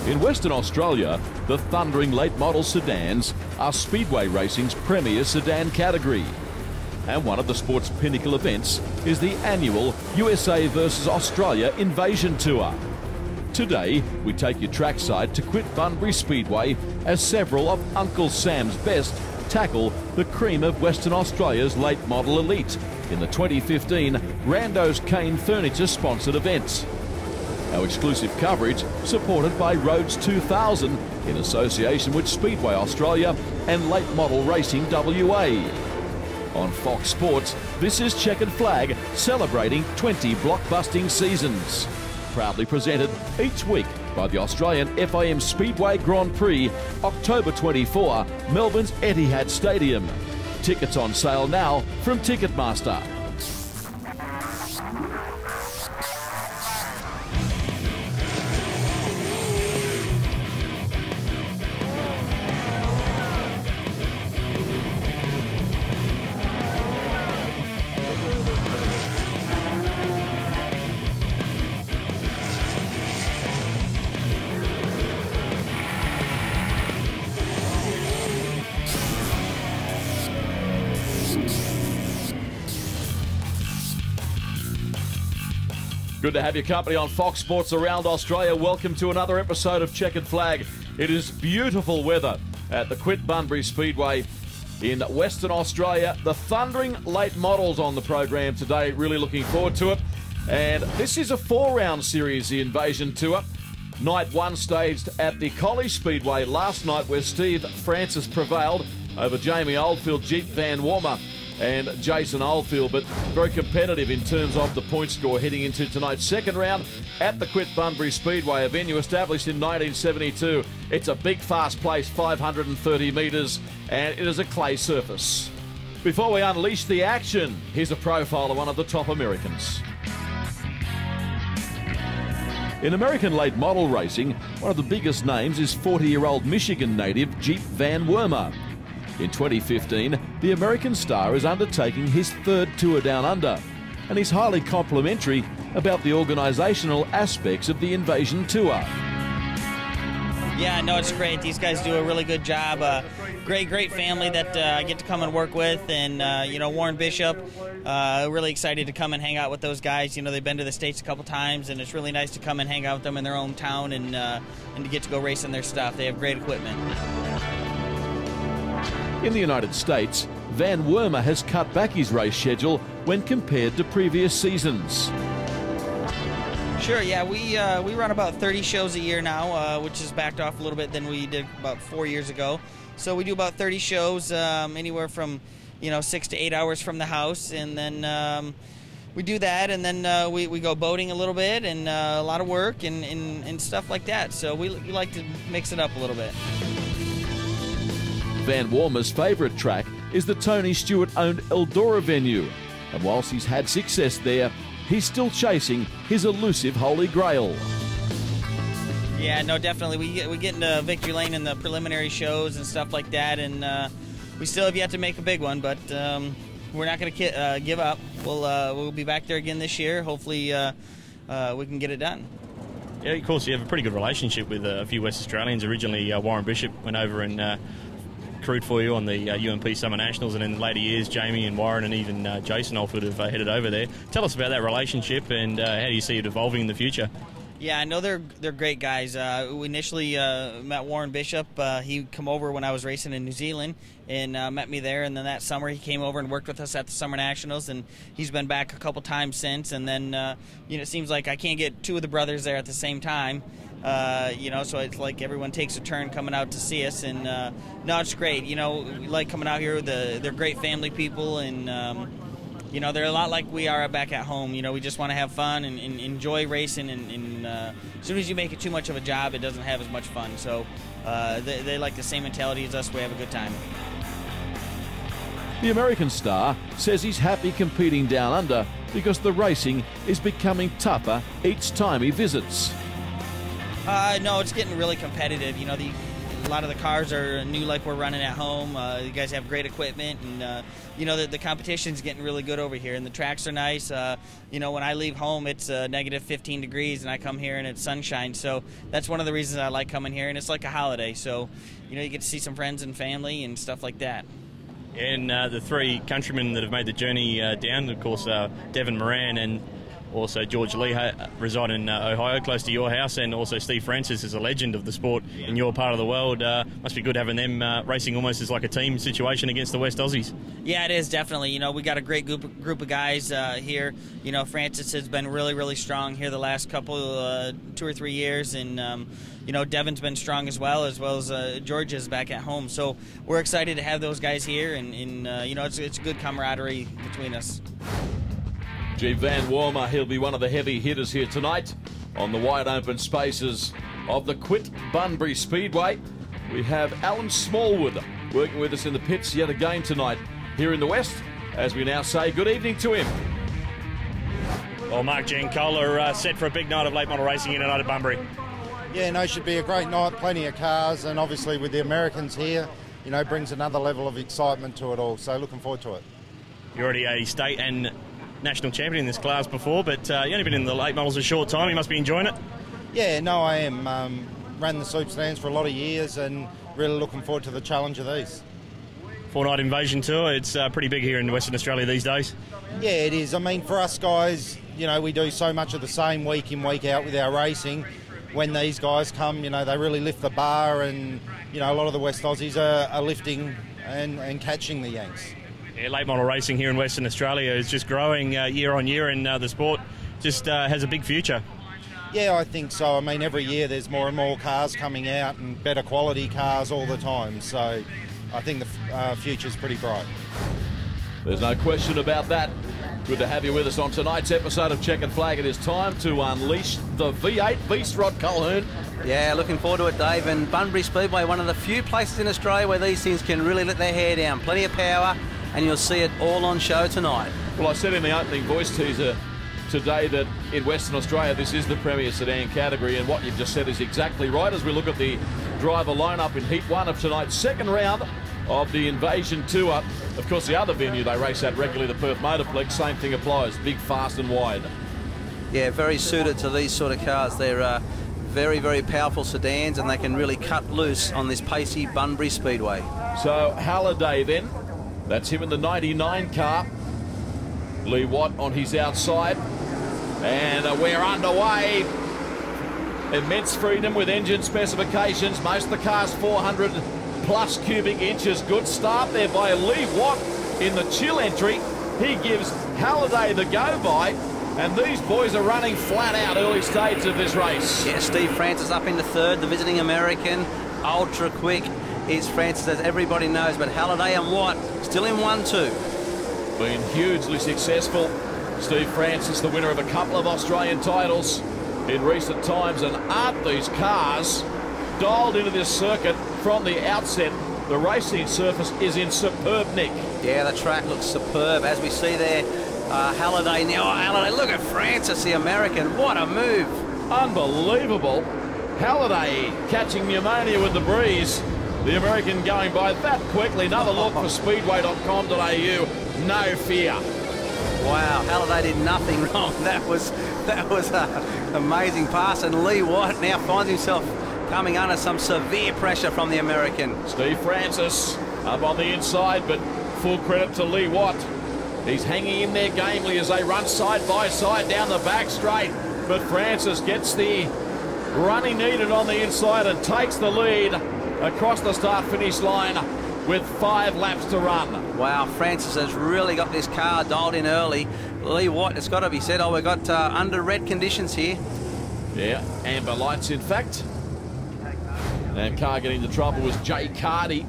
In Western Australia, the thundering late model sedans are Speedway Racing's premier sedan category. And one of the sport's pinnacle events is the annual USA vs Australia Invasion Tour. Today, we take you trackside to Queensbury Speedway as several of Uncle Sam's best tackle the cream of Western Australia's late model elite in the 2015 Rando's Cane Furniture sponsored event. Our exclusive coverage supported by Roads 2000 in association with Speedway Australia and Late Model Racing WA. On Fox Sports, this is Checkered Flag celebrating 20 blockbusting seasons. Proudly presented each week by the Australian FIM Speedway Grand Prix, October 24, Melbourne's Etihad Stadium. Tickets on sale now from Ticketmaster. Good to have your company on Fox Sports around Australia. Welcome to another episode of Checkered Flag. It is beautiful weather at the Queensbury Speedway in Western Australia. The thundering late models on the program today. Really looking forward to it. And this is a 4-round series, the Invasion Tour. Night 1 staged at the Collie Speedway last night, where Steve Francis prevailed over Jamie Oldfield, Jeep Van Wormer and Jason Oldfield, but very competitive in terms of the point score heading into tonight's second round at the Queensbury Speedway, a venue established in 1972. It's a big, fast place, 530 metres, and it is a clay surface. Before we unleash the action, here's a profile of one of the top Americans. In American late model racing, one of the biggest names is 40-year-old Michigan native Jeep Van Wormer. In 2015, the American star is undertaking his third tour down under, and he's highly complimentary about the organisational aspects of the Invasion Tour. Yeah, no, it's great. These guys do a really good job. Great family that I get to come and work with, and you know, Warren Bishop. Really excited to come and hang out with those guys. You know, they've been to the States a couple times, and it's really nice to come and hang out with them in their hometown and to get to go racing their stuff. They have great equipment. In the United States, Van Wormer has cut back his race schedule when compared to previous seasons. Sure, yeah, we run about 30 shows a year now, which is backed off a little bit than we did about 4 years ago. So we do about 30 shows, anywhere from 6 to 8 hours from the house, and then we do that, and then we go boating a little bit, and a lot of work and stuff like that. So we like to mix it up a little bit. Van Wormer's favourite track is the Tony Stewart-owned Eldora venue, and whilst he's had success there, he's still chasing his elusive Holy Grail. Yeah, no, definitely. We get into Victory Lane in the preliminary shows and stuff like that, and we still have yet to make a big one, but we're not going to give up. We'll be back there again this year. Hopefully we can get it done. Yeah, of course, you have a pretty good relationship with a few West Australians. Originally, Warren Bishop went over and crewed for you on the UMP Summer Nationals, and in later years, Jamie and Warren and even Jason Oldfield have headed over there. Tell us about that relationship, and how do you see it evolving in the future? Yeah, I know they're great guys. We initially met Warren Bishop. He come over when I was racing in New Zealand and met me there, and then that summer he came over and worked with us at the Summer Nationals, and he's been back a couple times since. And then it seems like I can't get two of the brothers there at the same time. So it's like everyone takes a turn coming out to see us, and no, it's great. We like coming out here. They're great family people, and they're a lot like we are back at home. We just want to have fun and enjoy racing, and as soon as you make it too much of a job, it doesn't have as much fun. So they like the same mentality as us. We have a good time. The American star says he's happy competing down under because the racing is becoming tougher each time he visits. No, it's getting really competitive. a lot of the cars are new, like we're running at home. You guys have great equipment, and you know, the competition's getting really good over here, and the tracks are nice. You know, when I leave home, it's negative 15 degrees, and I come here and it's sunshine. So that's one of the reasons I like coming here, and it's like a holiday. So, you know, you get to see some friends and family and stuff like that. And the three countrymen that have made the journey down, of course, Devin Moran and also George Lee reside in Ohio, close to your house, and also Steve Francis is a legend of the sport in your part of the world. Must be good having them racing almost as like a team situation against the West Aussies. Yeah, it is, definitely. You know, we got a great group of guys here. You know, Francis has been really strong here the last couple, 2 or 3 years, and you know, Devin's been strong as well as George is back at home. So we're excited to have those guys here, and you know, it's good camaraderie between us. G. Van Wormer, he'll be one of the heavy hitters here tonight on the wide open spaces of the Quit Bunbury Speedway. We have Alan Smallwood working with us in the pits yet again tonight here in the West, as we now say good evening to him. Well, Mark Giancola set for a big night of late model racing in tonight at Bunbury. Yeah, no, should be a great night, plenty of cars, and obviously with the Americans here, you know, brings another level of excitement to it all, so looking forward to it. You're already a state and national champion in this class before, but you've only been in the late models a short time. You must be enjoying it. Yeah, no, I am. Ran the Soup Stands for a lot of years and really looking forward to the challenge of these. 4-night invasion tour, it's pretty big here in Western Australia these days. Yeah, it is. I mean, for us guys, you know, we do so much of the same week in, week out with our racing. When these guys come, you know, they really lift the bar, and, you know, a lot of the West Aussies are lifting and catching the Yanks. Yeah, late model racing here in Western Australia is just growing year on year, and the sport just has a big future. Yeah, I think so. I mean, every year there's more and more cars coming out and better quality cars all the time. So I think the future's pretty bright. There's no question about that. Good to have you with us on tonight's episode of Checkered Flag. It is time to unleash the V8 beast, Rod Colquhoun. Yeah, looking forward to it, Dave. And Bunbury Speedway, one of the few places in Australia where these things can really let their hair down. Plenty of power, and you'll see it all on show tonight. Well, I said in the opening voice teaser today that in Western Australia this is the Premier Sedan category, and what you've just said is exactly right as we look at the driver lineup in Heat 1 of tonight's second round of the Invasion Tour. Of course, the other venue they race at regularly, the Perth Motorplex, same thing applies. Big, fast and wide. Yeah, very suited to these sort of cars. They're very powerful sedans, and they can really cut loose on this pacey Bunbury Speedway. So Halliday then, that's him in the 99 car. Lee Watt on his outside, and we're underway. Immense freedom with engine specifications. Most of the car's 400 plus cubic inches. Good start there by Lee Watt in the chill entry. He gives Halliday the go-by, and these boys are running flat out early stage of this race. Yeah, Steve Francis up into third, the visiting American. Ultra quick is Francis, as everybody knows, but Halliday and Watt still in 1-2. Been hugely successful. Steve Francis, the winner of a couple of Australian titles in recent times, and aren't these cars dialed into this circuit from the outset? The racing surface is in superb nick. Yeah, the track looks superb, as we see there. Halliday now. Oh, Halliday, look at Francis, the American. What a move. Unbelievable. Halliday catching pneumonia with the breeze. The American going by that quickly. Another look for speedway.com.au. No fear. Wow, Halliday did nothing wrong. That was an amazing pass, and Lee Watt now finds himself coming under some severe pressure from the American. Steve Francis up on the inside, but full credit to Lee Watt. He's hanging in there gamely as they run side by side down the back straight, but Francis gets the run he needed on the inside and takes the lead across the start-finish line with 5 laps to run. Wow, Francis has really got this car dialed in early. Lee Watt, it's got to be said, we've got under red conditions here. Yeah, amber lights in fact. And car getting into trouble was Jay Cardy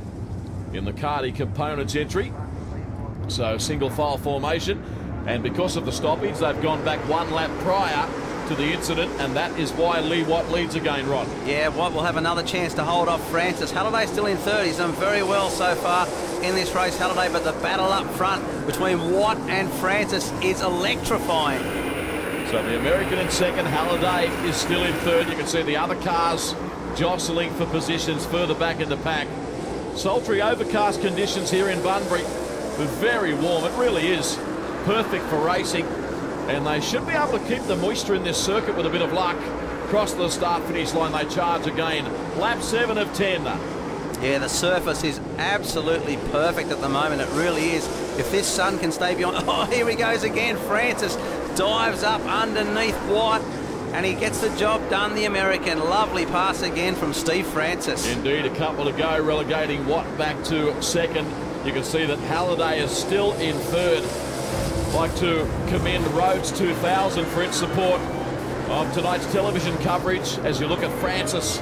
in the Cardy Components entry. So single file formation, and because of the stoppage they've gone back 1 lap prior to the incident, and that is why Lee Watt leads again, Rod. Yeah, Watt will have another chance to hold off Francis. Halliday still in third. He's done very well so far in this race, Halliday, but the battle up front between Watt and Francis is electrifying. So the American in second, Halliday is still in third. You can see the other cars jostling for positions further back in the pack. Sultry overcast conditions here in Bunbury, but very warm. It really is perfect for racing, and they should be able to keep the moisture in this circuit with a bit of luck. Across the start-finish line, they charge again. Lap 7 of 10. Yeah, the surface is absolutely perfect at the moment. It really is. If this sun can stay beyond... Oh, here he goes again. Francis dives up underneath Watt, and he gets the job done, the American. Lovely pass again from Steve Francis. Indeed, a couple to go, relegating Watt back to second. You can see that Halliday is still in third. I'd like to commend Rhodes 2000 for its support of tonight's television coverage as you look at Francis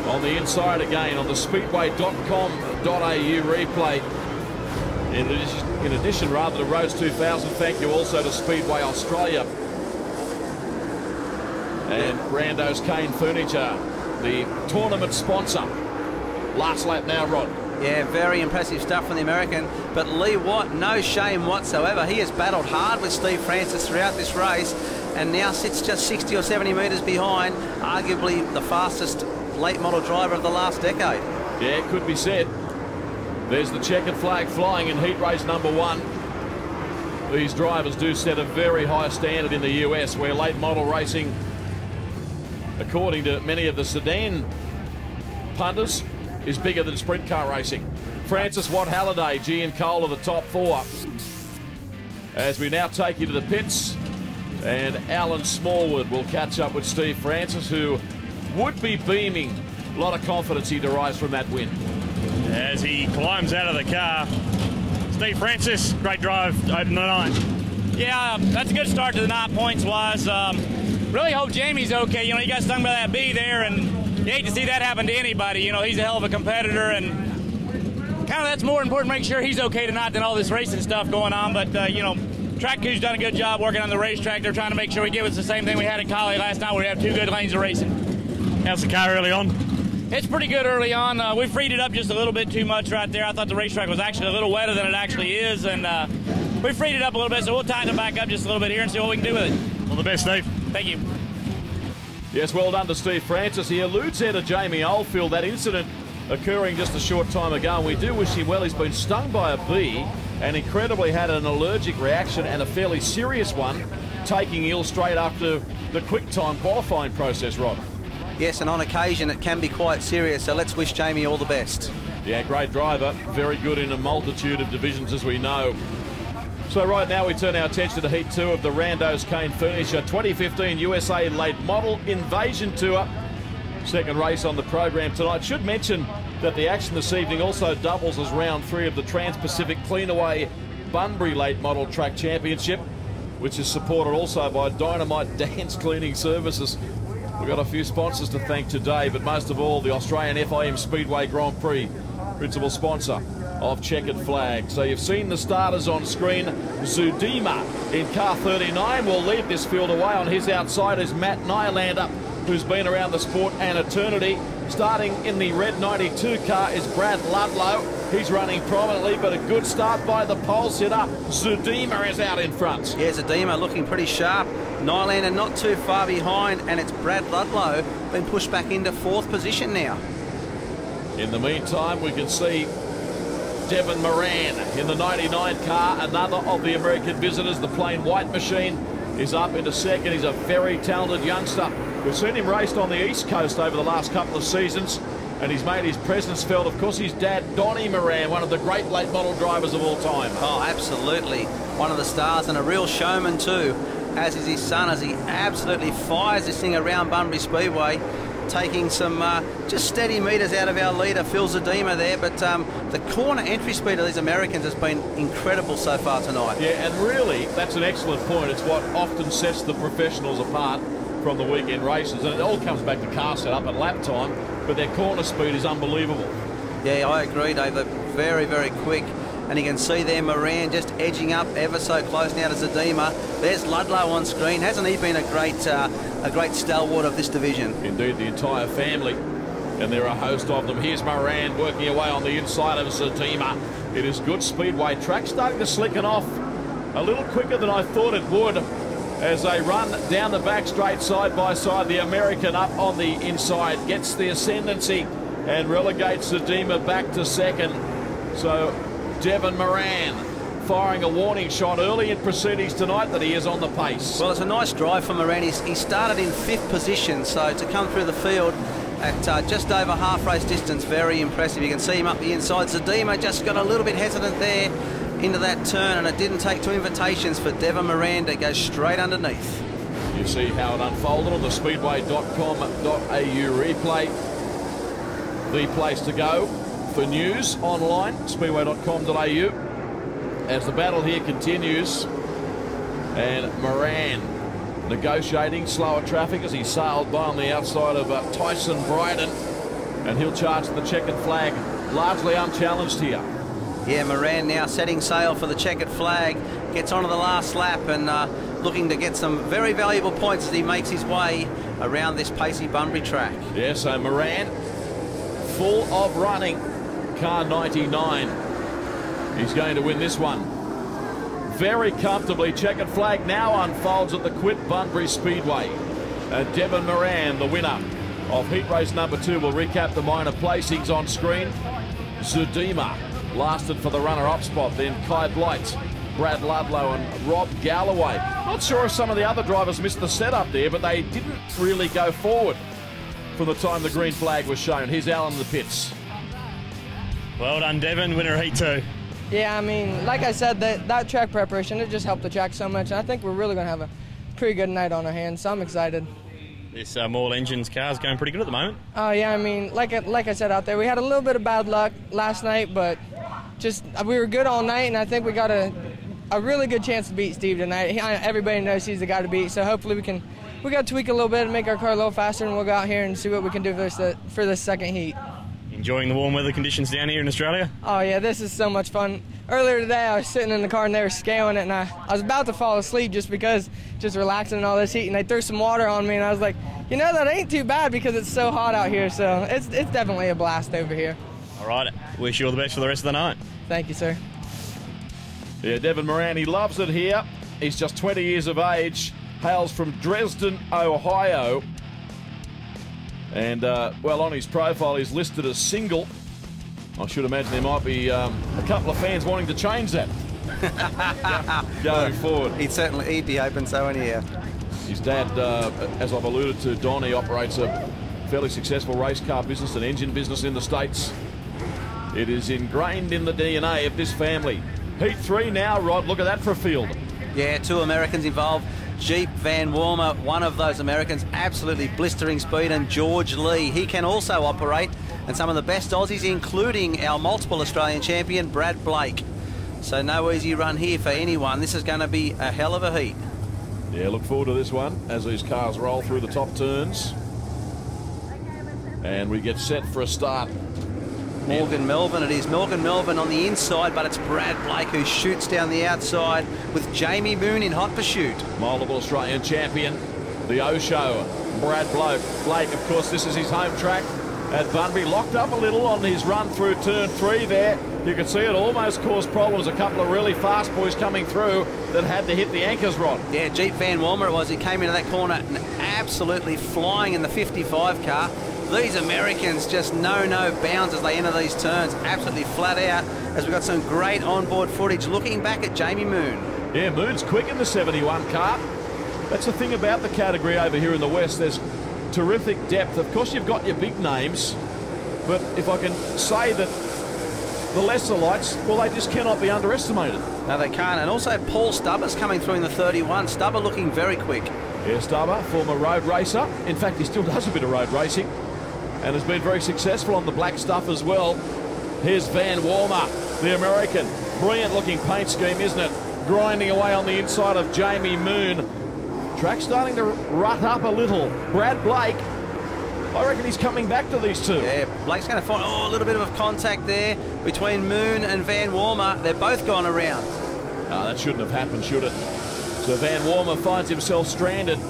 on the inside again on the speedway.com.au replay. In addition, rather, to Rhodes 2000, thank you also to Speedway Australia and Rando's Cane Furniture, the tournament sponsor. Last lap now, Rod. Yeah, very impressive stuff from the American. But Lee Watt, no shame whatsoever. He has battled hard with Steve Francis throughout this race and now sits just 60 or 70 metres behind, arguably the fastest late model driver of the last decade. Yeah, it could be said. There's the checkered flag flying in heat race number 1. These drivers do set a very high standard in the US, where late model racing, according to many of the sedan punters, is bigger than sprint car racing. Francis, Watt, Halliday, G and Cole are the top 4. As we now take you to the pits, and Alan Smallwood will catch up with Steve Francis, who would be beaming. A lot of confidence he derives from that win. As he climbs out of the car, Steve Francis, great drive open the night. Yeah, that's a good start to the night points-wise. Really hope Jamie's okay. You know, he got stung by that bee there, and you hate to see that happen to anybody. You know, he's a hell of a competitor, and kind of that's more important, make sure he's okay tonight than all this racing stuff going on. But, you know, Track Crew's done a good job working on the racetrack. They're trying to make sure we give us the same thing we had in Collie last night, where we have 2 good lanes of racing. How's the car early on? It's pretty good early on. We freed it up just a little bit too much right there. I thought the racetrack was actually a little wetter than it actually is, and we freed it up a little bit, so we'll tighten it back up just a little bit here and see what we can do with it. All the best, Steve. Thank you. Yes, well done to Steve Francis. He alludes here to Jamie Oldfield, that incident occurring just a short time ago, and we do wish him well. He's been stung by a bee and incredibly had an allergic reaction, and a fairly serious one, taking ill straight after the quick time qualifying process, Rod. Yes, and on occasion it can be quite serious, so let's wish Jamie all the best. Yeah, great driver. Very good in a multitude of divisions, as we know. So right now we turn our attention to Heat 2 of the Rando's Cane Furniture 2015 USA Late Model Invasion Tour. Second race on the program tonight. Should mention that the action this evening also doubles as round 3 of the Trans-Pacific Cleanaway Bunbury Late Model Track Championship, which is supported also by Dynamite Dance Cleaning Services. We've got a few sponsors to thank today, but most of all the Australian FIM Speedway Grand Prix, principal sponsor of Checkered Flag. So you've seen the starters on screen. Zudima in car 39 will lead this field away. On his outside is Matt Nylander, who's been around the sport an eternity. Starting in the red 92 car is Brad Ludlow. He's running prominently, but a good start by the pole sitter. Zudima is out in front. Yeah, Zudima looking pretty sharp. Nylander not too far behind, and it's Brad Ludlow been pushed back into 4th position now. In the meantime, we can see Devon Moran in the 99 car, another of the American visitors. The plain white machine is up into 2nd. He's a very talented youngster. We've seen him raced on the East Coast over the last couple of seasons, and he's made his presence felt. Of course, his dad, Donnie Moran, one of the great late model drivers of all time. Oh, absolutely. One of the stars, and a real showman too, as is his son, as he absolutely fires this thing around Bunbury Speedway, taking some just steady metres out of our leader, Phil Zudima there. But the corner entry speed of these Americans has been incredible so far tonight. Yeah, and really, that's an excellent point. It's what often sets the professionals apart from the weekend races, and it all comes back to car setup and lap time, but their corner speed is unbelievable. Yeah, I agree, Dave. They're very, very quick. And you can see there Moran just edging up ever so close now to Zudima. There's Ludlow on screen. Hasn't he been a great stalwart of this division? Indeed, the entire family. And there are a host of them. Here's Moran working away on the inside of Zudima. It is good speedway track, starting to slicken off a little quicker than I thought it would. as they run down the back straight side by side. The American up on the inside gets the ascendancy and relegates Zedema back to second. So Devon Moran firing a warning shot early in proceedings tonight that he is on the pace. Well, it's a nice drive from Moran. He started in 5th position, so to come through the field at just over half race distance, very impressive. You can see him up the inside. Zedema just got a little bit hesitant there into that turn, and it didn't take 2 invitations for Devon Moran to go straight underneath. You see how it unfolded on the speedway.com.au replay. The place to go for news online, speedway.com.au. As the battle here continues, and Moran negotiating slower traffic as he sailed by on the outside of Tyson Bryden, and he'll charge the checkered flag, largely unchallenged here. Yeah, Moran now setting sail for the checkered flag, gets onto the last lap and looking to get some very valuable points as he makes his way around this pacey Bunbury track. Yeah, so Moran, full of running, car 99. He's going to win this one very comfortably. Checkered flag now unfolds at the Quint Bunbury Speedway. Devon Moran, the winner of heat race number 2. We'll recap the minor placings on screen. Zedema lasted for the runner-up spot. Then Kai Blight, Brad Ludlow and Rob Galloway. Not sure if some of the other drivers missed the setup there, but they didn't really go forward from the time the green flag was shown. Here's Alan in the pits. Well done, Devon, winner of Heat 2. Yeah, I mean, like I said, that track preparation, it just helped the track so much. And I think we're really going to have a pretty good night on our hands, so I'm excited. This Maul Engines car is going pretty good at the moment. Oh, yeah, I mean, like I said out there, we had a little bit of bad luck last night, but just we were good all night, and I think we got a really good chance to beat Steve tonight. Everybody knows he's the guy to beat, so hopefully we got to tweak a little bit and make our car a little faster, and we'll go out here and see what we can do for this second heat. Enjoying the warm weather conditions down here in Australia? Oh yeah, this is so much fun. Earlier today I was sitting in the car and they were scaling it, and I was about to fall asleep just relaxing in all this heat, and they threw some water on me and I was like, you know, that ain't too bad because it's so hot out here, so it's definitely a blast over here. All right, wish you all the best for the rest of the night. Thank you, sir. Yeah, Devon Moran, he loves it here. He's just 20 years of age, hails from Dresden, Ohio. And, well, on his profile, he's listed as single. I should imagine there might be a couple of fans wanting to change that going forward. He'd be open, so anyhow. His dad, as I've alluded to, Don, he operates a fairly successful race car business, an engine business in the States. It is ingrained in the DNA of this family. Heat 3 now, Rod. Look at that for a field. Yeah, 2 Americans involved. Jeep Van Wormer, one of those Americans, absolutely blistering speed, and George Lee, he can also operate, and some of the best Aussies, including our multiple Australian champion, Brad Blake. So no easy run here for anyone. This is going to be a hell of a heat. Yeah, look forward to this one as these cars roll through the top turns. And we get set for a start. Morgan Melvin, it is Morgan Melvin on the inside, but it's Brad Blake who shoots down the outside with Jamie Moon in hot pursuit. Multiple Australian champion, the O-Show, Brad Blake. Of course, this is his home track at Bunbury. Locked up a little on his run through turn 3 there. You can see it almost caused problems. A couple of really fast boys coming through that had to hit the anchors, Rod. Yeah, Jeep Van Wormer it was. He came into that corner and absolutely flying in the 55 car. These Americans just no bounds as they enter these turns, absolutely flat out, as we've got some great onboard footage looking back at Jamie Moon. Yeah, Moon's quick in the 71 car. That's the thing about the category over here in the West. There's terrific depth. Of course, you've got your big names, but if I can say that the lesser lights, well, they just cannot be underestimated. No, they can't. And also Paul Stubber's coming through in the 31. Stubber looking very quick. Yeah, Stubber, former road racer. In fact, he still does a bit of road racing and has been very successful on the black stuff as well. Here's Van Wormer, the American. Brilliant looking paint scheme, isn't it? Grinding away on the inside of Jamie Moon. Track starting to rut up a little. Brad Blake, I reckon he's coming back to these two. Yeah, Blake's going to find a little bit of contact there between Moon and Van Wormer. They're both gone around. Oh, that shouldn't have happened, should it? So Van Wormer finds himself stranded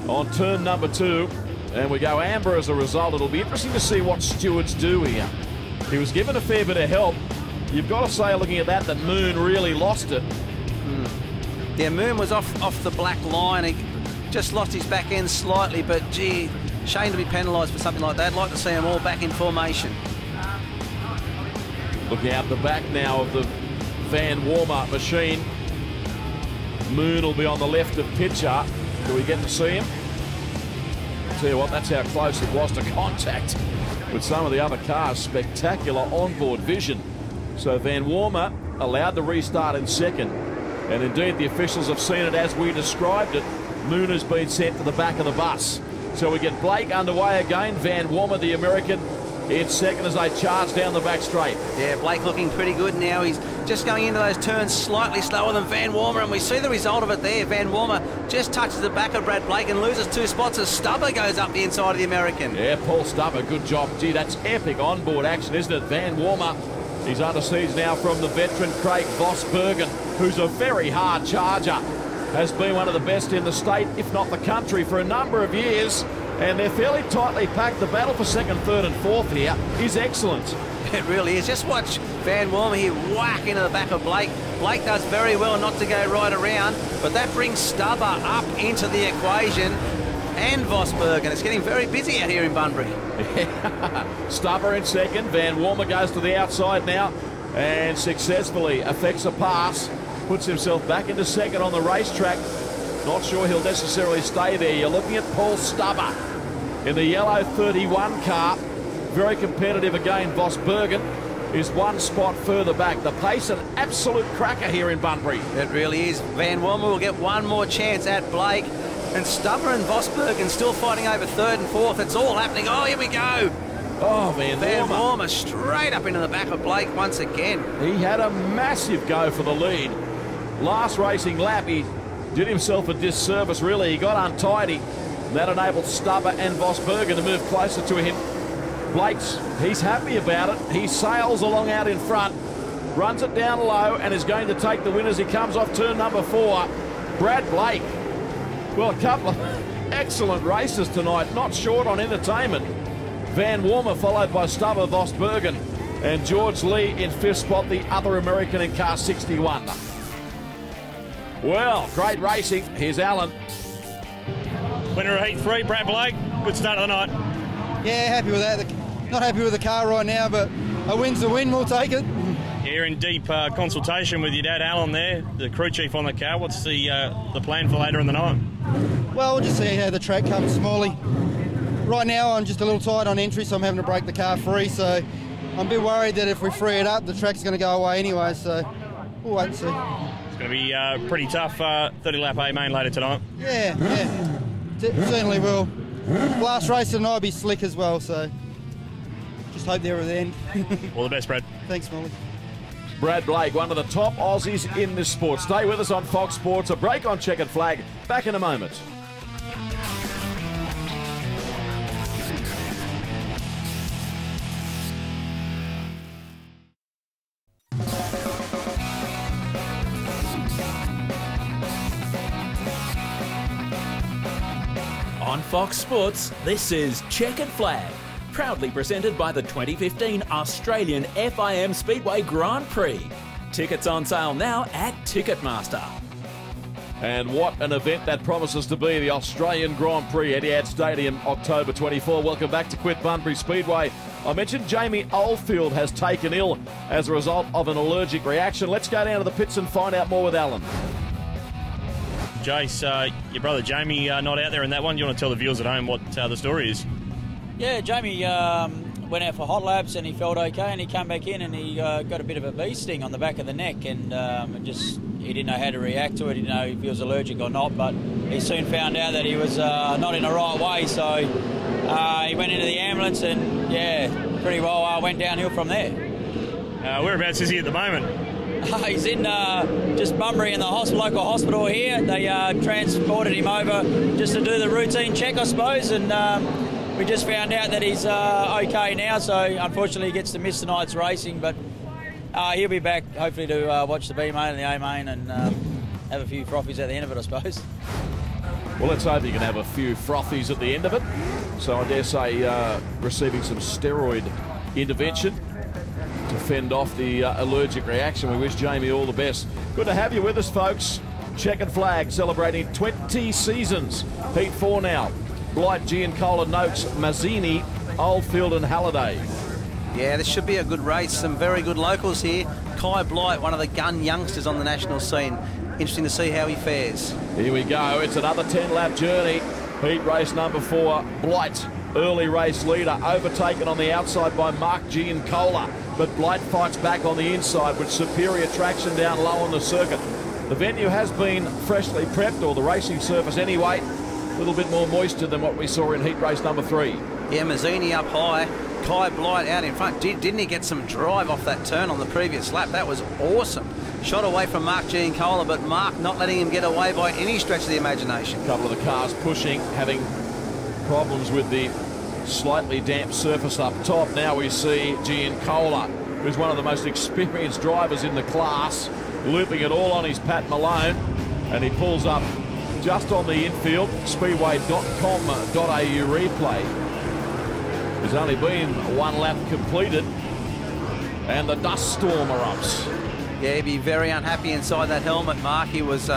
on turn number 2. And we go amber as a result. It'll be interesting to see what stewards do here. He was given a fair bit of help. You've got to say, looking at that Moon really lost it. Yeah, Moon was off the black line. He just lost his back end slightly, but gee, shame to be penalised for something like that. I'd like to see them all back in formation. Looking out the back now of the Van Warmer machine. Moon will be on the left of Pitcher. Do we get to see him? I'll tell you what, that's how close it was to contact with some of the other cars. Spectacular onboard vision. So Van Warmer allowed the restart in second. And indeed, the officials have seen it as we described it. Moon has been sent to the back of the bus. So we get Blake underway again. Van Warmer, the American, in second as they charge down the back straight. Yeah, Blake looking pretty good now. He's just going into those turns slightly slower than Van Warmer, and we see the result of it there. Van Warmer just touches the back of Brad Blake and loses 2 spots as Stubber goes up the inside of the American. Yeah, Paul Stubber, good job. Gee, that's epic onboard action, isn't it? Van Warmer, he's under siege now from the veteran Craig Vosbergen, who's a very hard charger. Has been one of the best in the state, if not the country, for a number of years. And they're fairly tightly packed. The battle for second, third and fourth here is excellent. It really is. Just watch Van Warmer here whack into the back of Blake. Blake does very well not to go right around, but that brings Stubber up into the equation and Vosbergen. It's getting very busy out here in Bunbury. Stubber in second. Van Warmer goes to the outside now and successfully effects a pass. Puts himself back into second on the racetrack. Not sure he'll necessarily stay there. You're looking at Paul Stubber in the yellow 31 car. Very competitive again. Vosbergen is 1 spot further back. The pace, an absolute cracker here in Bunbury. It really is. Van Warmer will get one more chance at Blake. And Stubber and Vosbergen still fighting over third and fourth. It's all happening. Oh, here we go. Oh, Van Warmer straight up into the back of Blake once again. He had a massive go for the lead. Last racing lap, he did himself a disservice, really. He got untidy. That enabled Stubber and Vosbergen to move closer to him. He's happy about it. He sails along out in front, runs it down low, and is going to take the win as he comes off turn number 4. Brad Blake. Well, a couple of excellent races tonight, not short on entertainment. Van Warmer followed by Stubber, Vosbergen, and George Lee in 5th spot, the other American in car 61. Well, great racing. Here's Alan. Winner of Heat 3, Brad Blake. Good start of the night. Yeah, happy with that. Not happy with the car right now, but a win's a win. We'll take it. You're in deep consultation with your dad, Alan, there, the crew chief on the car. What's the plan for later in the night? Well, we'll just see how the track comes, Smalley. Right now, I'm just a little tight on entry, so I'm having to break the car free. So I'm a bit worried that if we free it up, the track's going to go away anyway. So we'll wait and see. It's going to be pretty tough 30-lap A main later tonight. Yeah, certainly will. Last race of the night will be slick as well, so just hope they're at the end. All the best, Brad. Thanks, Molly. Brad Blake, one of the top Aussies in this sport. Stay with us on Fox Sports. A break on Checkered Flag. Back in a moment. On Fox Sports, this is Checkered Flag, proudly presented by the 2015 Australian FIM Speedway Grand Prix. Tickets on sale now at Ticketmaster. And what an event that promises to be, the Australian Grand Prix, Etihad Stadium, October 24. Welcome back to Quit Bunbury Speedway. I mentioned Jamie Oldfield has taken ill as a result of an allergic reaction. Let's go down to the pits and find out more with Alan. Jace, your brother Jamie not out there in that one. You want to tell the viewers at home what the story is? Yeah, Jamie went out for hot laps and he felt okay, and he came back in and he got a bit of a bee sting on the back of the neck, and he didn't know how to react to it. He didn't know if he was allergic or not, but he soon found out that he was not in the right way, so he went into the ambulance and, yeah, pretty well went downhill from there. Whereabouts is he at the moment? He's in just Bunbury in the local hospital here. They transported him over just to do the routine check, I suppose, and we just found out that he's okay now, so unfortunately he gets to miss tonight's racing, but he'll be back hopefully to watch the B main and the A main and have a few frothies at the end of it, I suppose. Well, let's hope you can have a few frothies at the end of it. So I dare say receiving some steroid intervention to fend off the allergic reaction. We wish Jamie all the best. Good to have you with us, folks. Checkered Flag celebrating 20 seasons. Heat 4 now. Blight, Giancola, Noakes, Mazzini, Oldfield and Halliday. Yeah, this should be a good race. Some very good locals here. Kai Blight, one of the gun youngsters on the national scene. Interesting to see how he fares. Here we go. It's another 10-lap journey. Heat race number 4. Blight, early race leader, overtaken on the outside by Mark Giancola. But Blight fights back on the inside with superior traction down low on the circuit. The venue has been freshly prepped, or the racing surface anyway. A little bit more moisture than what we saw in heat race number 3. Yeah, Mazzini up high. Kai Blight out in front. Didn't he get some drive off that turn on the previous lap? That was awesome. Shot away from Mark Giancola, but Mark not letting him get away by any stretch of the imagination. A couple of the cars pushing, having problems with the slightly damp surface up top. Now we see Giancola, who's one of the most experienced drivers in the class, looping it all on his Pat Malone, and he pulls up just on the infield. Speedway.com.au replay. There's only been one lap completed, and the dust storm erupts. Yeah, he'd be very unhappy inside that helmet, Mark. He was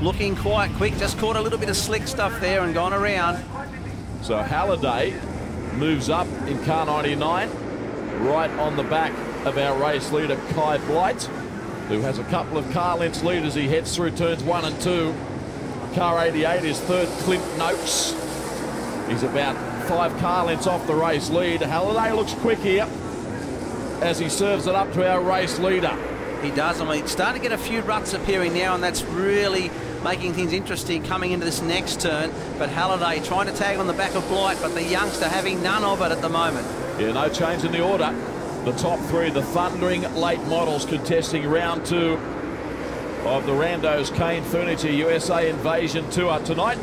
looking quite quick, just caught a little bit of slick stuff there and gone around. So Halliday moves up in car 99, right on the back of our race leader, Kai Blight, who has a couple of car lengths lead as he heads through turns 1 and 2. Car 88 is third, Clint Noakes. He's about 5 car lengths off the race lead. Halliday looks quick here as he serves it up to our race leader. He does. I mean, starting to get a few ruts appearing now, and that's really making things interesting coming into this next turn. But Halliday trying to tag on the back of Blight, but the youngster having none of it at the moment. Yeah, no change in the order. The top 3, the thundering late models, contesting round 2 of the Randos Kane Furniture USA Invasion Tour. Tonight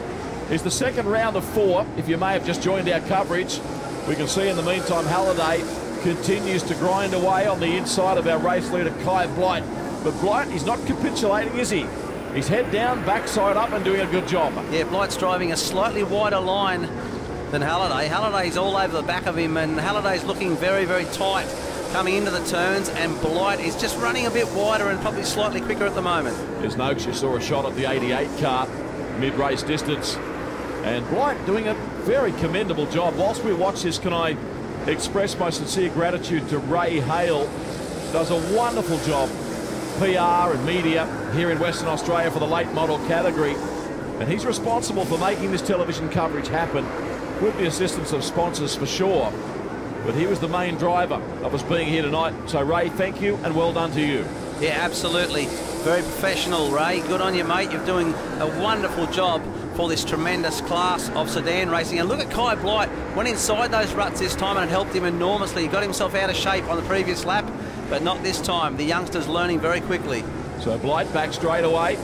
is the second round of 4. If you may have just joined our coverage, we can see in the meantime Halliday continues to grind away on the inside of our race leader Kai Blight. But Blight, he's not capitulating, is he? He's head down, backside up, and doing a good job. Yeah, Blight's driving a slightly wider line than Halliday. Halliday's all over the back of him, and Halliday's looking very, very tight coming into the turns, and Blight is just running a bit wider and probably slightly quicker at the moment. There's Noakes, you saw a shot at the 88 car, mid-race distance. And Blight doing a very commendable job. Whilst we watch this, can I express my sincere gratitude to Ray Hale. Does a wonderful job, PR and media here in Western Australia for the late model category. And he's responsible for making this television coverage happen with the assistance of sponsors for sure. But he was the main driver of us being here tonight. So Ray, thank you and well done to you. Yeah, absolutely. Very professional, Ray. Good on you, mate. You're doing a wonderful job for this tremendous class of sedan racing. And look at Kai Blight. Went inside those ruts this time and it helped him enormously. He got himself out of shape on the previous lap, but not this time. The youngster's learning very quickly. So Blight back straight away.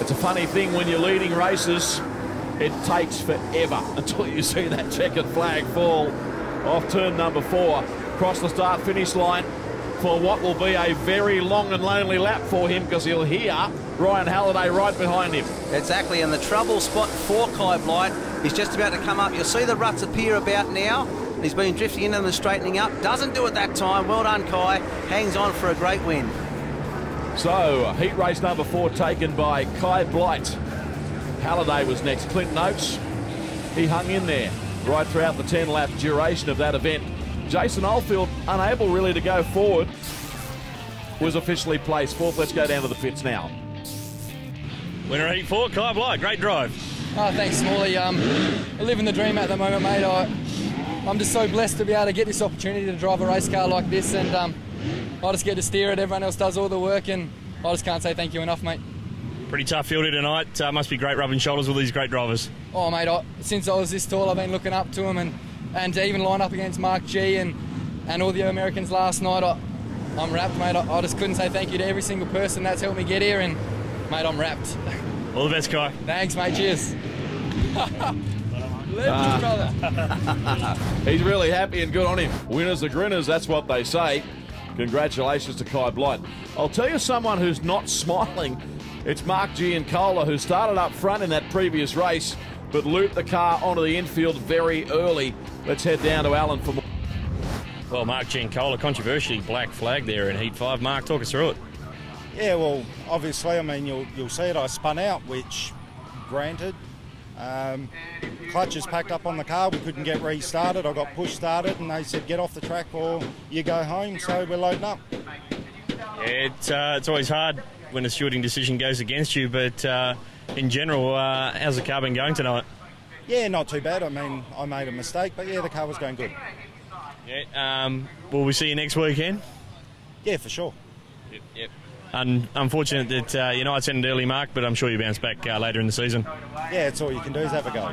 It's a funny thing when you're leading races. It takes forever until you see that checkered flag fall off turn number 4. Across the start-finish line for what will be a very long and lonely lap for him, because he'll hear Ryan Halliday right behind him. Exactly, and the trouble spot for Kai Blight is just about to come up. You'll see the ruts appear about now. He's been drifting into them and straightening up. Doesn't do it that time. Well done, Kai. Hangs on for a great win. So, heat race number 4 taken by Kai Blight. Halliday was next. Clint Noakes, he hung in there right throughout the 10-lap duration of that event. Jason Oldfield, unable really to go forward, was officially placed 4th. Let's go down to the pits now. Winner heat 4, Kai Blight. Great drive. Oh, thanks, Smalley. Living the dream at the moment, mate. I'm just so blessed to be able to get this opportunity to drive a race car like this, and I just get to steer it. Everyone else does all the work, and I just can't say thank you enough, mate. Pretty tough field here tonight. Must be great rubbing shoulders with these great drivers. Oh, mate, since I was this tall, I've been looking up to them, and to even line up against Mark G and all the Americans last night, I'm wrapped, mate. I just couldn't say thank you to every single person that's helped me get here, and, mate, I'm wrapped. All the best, Kai. Thanks, mate. Cheers. Legend, brother. He's really happy and good on him. Winners are grinners, that's what they say. Congratulations to Kai Blight. I'll tell you someone who's not smiling. It's Mark Giancola, who started up front in that previous race, but looped the car onto the infield very early. Let's head down to Alan for more. Well, Mark Giancola, controversially black flag there in Heat 5. Mark, talk us through it. Yeah, well, obviously, I mean, you'll see it. I spun out, which, granted, clutches packed up on the car. We couldn't get restarted. I got push started, and they said get off the track or you go home. So we're loading up. Yeah, it's always hard when a stewarding decision goes against you, but in general, how's the car been going tonight? Yeah, not too bad. I mean, I made a mistake, but yeah, the car was going good. Yeah. Will we see you next weekend? Yeah, for sure. Yep. Unfortunate that United sent an early mark, but I'm sure you bounce back later in the season. Yeah, it's all you can do is have a go.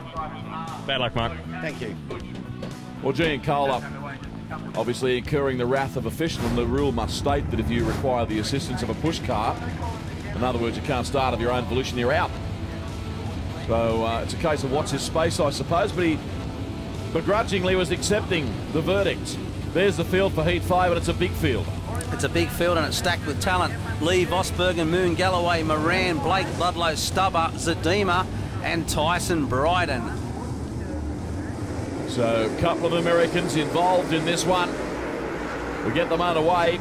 Bad luck, Mark. Thank you. Well, Giancarlo obviously incurring the wrath of official, and the rule must state that if you require the assistance of a push car, in other words, you can't start of your own volition, you're out. So it's a case of what's his space, I suppose, but he begrudgingly was accepting the verdict. There's the field for Heat 5, and it's a big field. It's a big field and it's stacked with talent. Lee, Vosbergen, Moon, Galloway, Moran, Blake, Ludlow, Stubber, Zadima and Tyson Bryden. So a couple of Americans involved in this one. We get them underway,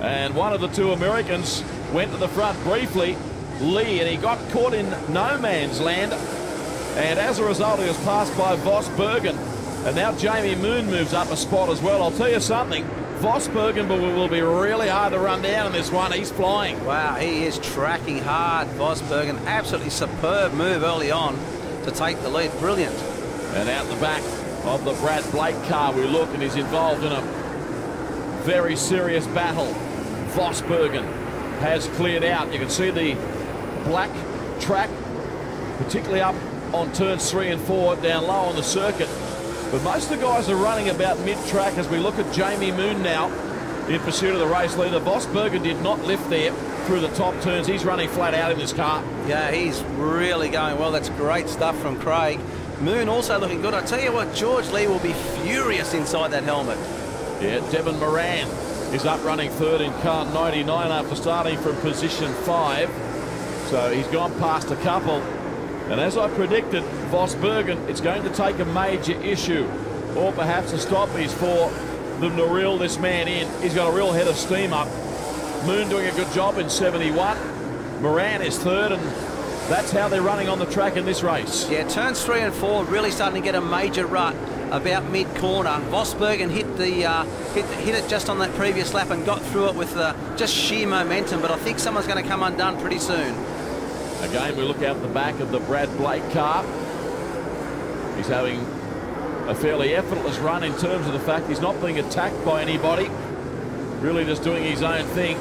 and one of the two Americans went to the front briefly, Lee, and he got caught in no man's land, and as a result he was passed by Vosbergen, and now Jamie Moon moves up a spot as well. I'll tell you something, Vosbergen will be really hard to run down in this one. He's flying. Wow, he is tracking hard, Vosbergen. Absolutely superb move early on to take the lead. Brilliant. And out the back of the Brad Blake car we look, and he's involved in a very serious battle. Vosbergen has cleared out. You can see the black track, particularly up on turns 3 and 4, down low on the circuit. But most of the guys are running about mid-track as we look at Jamie Moon now in pursuit of the race leader. Vosbergen did not lift there through the top turns. He's running flat out in this car. Yeah, he's really going well. That's great stuff from Craig. Moon also looking good. I tell you what, George Lee will be furious inside that helmet. Yeah, Devon Moran is up running third in car 99 after starting from position 5. So he's gone past a couple. And as I predicted, Vosbergen, it's going to take a major issue, or perhaps a stoppies for them to reel this man in. He's got a real head of steam up. Moon doing a good job in 71. Moran is third, and that's how they're running on the track in this race. Yeah, turns 3 and 4 really starting to get a major rut about mid-corner. Vosbergen hit it just on that previous lap and got through it with just sheer momentum, but I think someone's going to come undone pretty soon. Again, we look out the back of the Brad Blake car. He's having a fairly effortless run in terms of the fact he's not being attacked by anybody. Really just doing his own thing.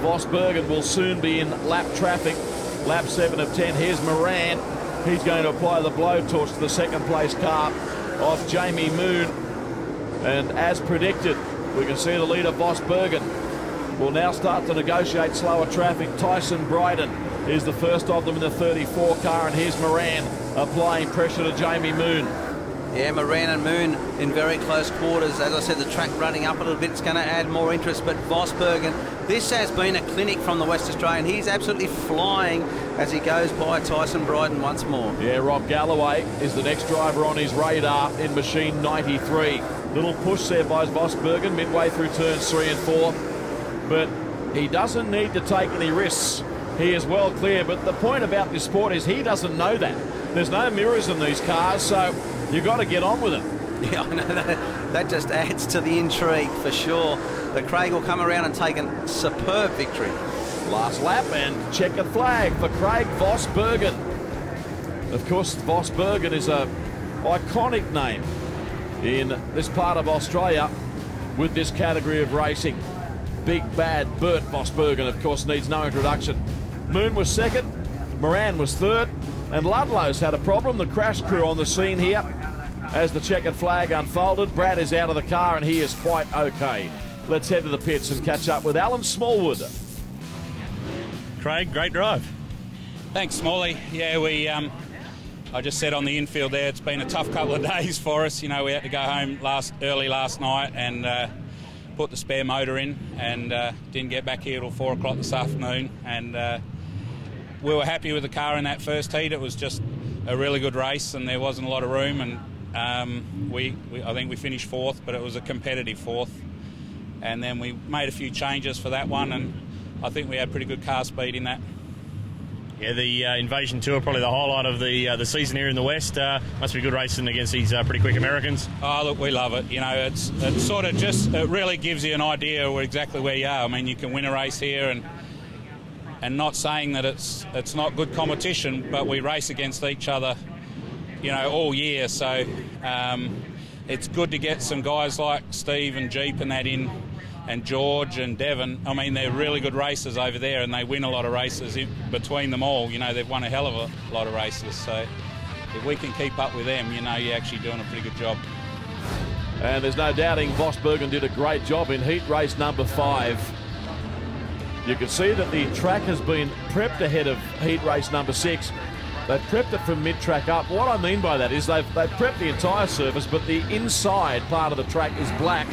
Vosbergen will soon be in lap traffic. Lap 7 of 10. Here's Moran. He's going to apply the blowtorch to the second place car of Jamie Moon. And as predicted, we can see the leader, Vosbergen, will now start to negotiate slower traffic. Tyson Bryden is the first of them in the 34 car, and here's Moran applying pressure to Jamie Moon. Yeah, Moran and Moon in very close quarters. As I said, the track running up a little bit, it's going to add more interest, but Vosbergen, this has been a clinic from the West Australian. He's absolutely flying as he goes by Tyson Bryden once more. Yeah, Rob Galloway is the next driver on his radar in machine 93. Little push there by Vosbergen midway through turns 3 and 4, but he doesn't need to take any risks. He is well clear, but the point about this sport is he doesn't know that. There's no mirrors in these cars, so you've got to get on with it. Yeah, I know that just adds to the intrigue for sure. But Craig will come around and take a superb victory. Last lap and checkered flag for Craig Vosbergen. Of course, Vosbergen is an iconic name in this part of Australia with this category of racing. Big bad Bert Vosbergen, of course, needs no introduction. Moon was second, Moran was third, and Ludlow's had a problem. The crash crew on the scene here as the checkered flag unfolded. Brad is out of the car and he is quite okay. Let's head to the pits and catch up with Alan Smallwood. Craig, great drive. Thanks, Smalley. Yeah, I just said on the infield there, it's been a tough couple of days for us. You know, we had to go home early last night and put the spare motor in, and didn't get back here till 4 o'clock this afternoon. And we were happy with the car in that first heat. It was just a really good race, and there wasn't a lot of room. And I think we finished 4th, but it was a competitive 4th. And then we made a few changes for that one, I think we had pretty good car speed in that. Yeah, the Invasion Tour, probably the highlight of the season here in the West. Must be good racing against these pretty quick Americans. Oh, look, we love it. You know, it's sort of just, it really gives you an idea of exactly where you are. I mean, you can win a race here, and not saying that it's not good competition, but we race against each other, you know, all year. So it's good to get some guys like Steve and Jeep and that in, and George and Devon. I mean, they're really good racers over there, and they win a lot of races between them all. You know, they've won a hell of a lot of races. So if we can keep up with them, you know, you're actually doing a pretty good job. And there's no doubting Vosbergen did a great job in heat race number 5. You can see that the track has been prepped ahead of heat race number 6. They've prepped it from mid-track up. What I mean by that is they've prepped the entire surface, but the inside part of the track is black.